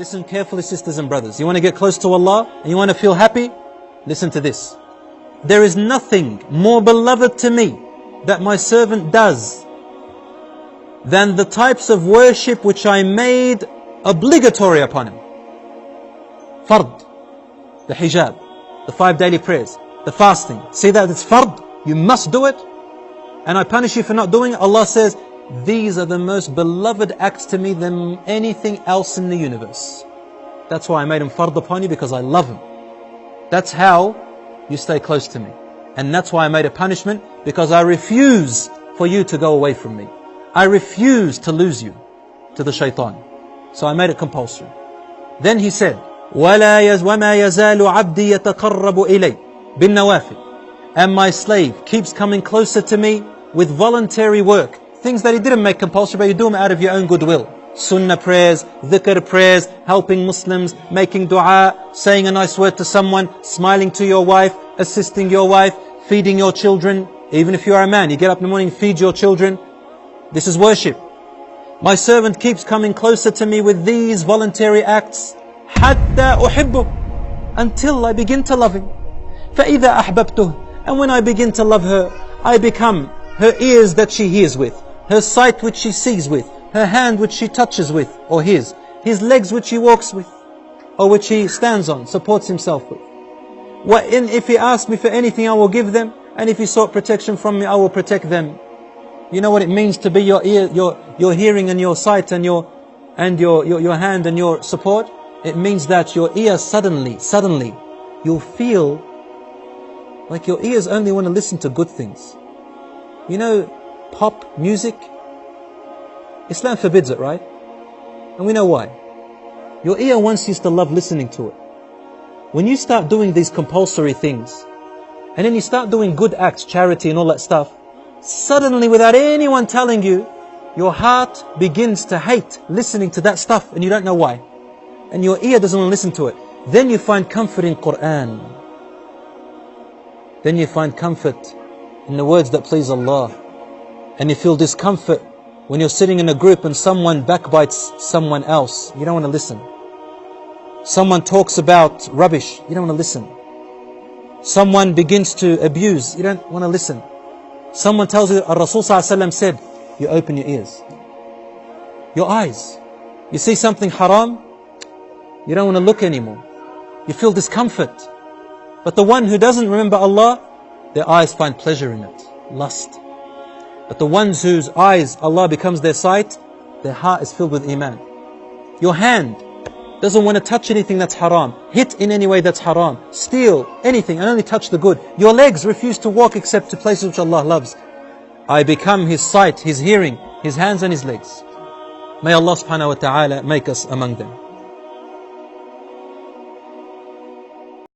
Listen carefully, sisters and brothers. You want to get close to Allah and you want to feel happy? Listen to this. There is nothing more beloved to me that my servant does than the types of worship which I made obligatory upon him. Fard, the hijab, the 5 daily prayers, the fasting. See that it's fard, you must do it. And I punish you for not doing it. Allah says, these are the most beloved acts to me than anything else in the universe. That's why I made him fard upon you, because I love him. That's how you stay close to me. And that's why I made a punishment, because I refuse for you to go away from me. I refuse to lose you to the shaitan. So I made it compulsory. Then he said, وَمَا يَزَالُ عَبْدِي يَتَقَرَّبُ إِلَيْ بِالنَّوَافِلِ. And my slave keeps coming closer to me with voluntary work. Things that he didn't make compulsory, but you do them out of your own goodwill. Sunnah prayers, dhikr prayers, helping Muslims, making dua, saying a nice word to someone, smiling to your wife, assisting your wife, feeding your children. Even if you are a man, you get up in the morning, feed your children. This is worship. My servant keeps coming closer to me with these voluntary acts, حَتَّى أُحِبُّهُ, until I begin to love him. فَإِذَا أَحْبَبْتُهُ, and when I begin to love her, I become her ears that she hears with, her sight which she sees with, her hand which she touches with, or his legs which he walks with, or which he stands on, supports himself with. If he asks me for anything, I will give them, and if he sought protection from me, I will protect them. You know what it means to be your ear, your hearing and your sight and your hand and your support? It means that your ear suddenly, you'll feel like your ears only want to listen to good things. You know, pop music, Islam forbids it, right? And we know why. Your ear once used to love listening to it. When you start doing these compulsory things, and then you start doing good acts, charity and all that stuff, suddenly without anyone telling you, your heart begins to hate listening to that stuff, and you don't know why. And your ear doesn't want to listen to it. Then you find comfort in Qur'an. Then you find comfort in the words that please Allah. And you feel discomfort when you're sitting in a group and someone backbites someone else. You don't want to listen. Someone talks about rubbish. You don't want to listen. Someone begins to abuse. You don't want to listen. Someone tells you, Rasul ﷺ said, you open your ears, your eyes. You see something haram, you don't want to look anymore. You feel discomfort. But the one who doesn't remember Allah, their eyes find pleasure in it, lust. But the ones whose eyes Allah becomes their sight, their heart is filled with iman. Your hand doesn't want to touch anything that's haram, hit in any way that's haram, steal anything and only touch the good. Your legs refuse to walk except to places which Allah loves. I become his sight, his hearing, his hands and his legs. May Allah subhanahu wa ta'ala make us among them.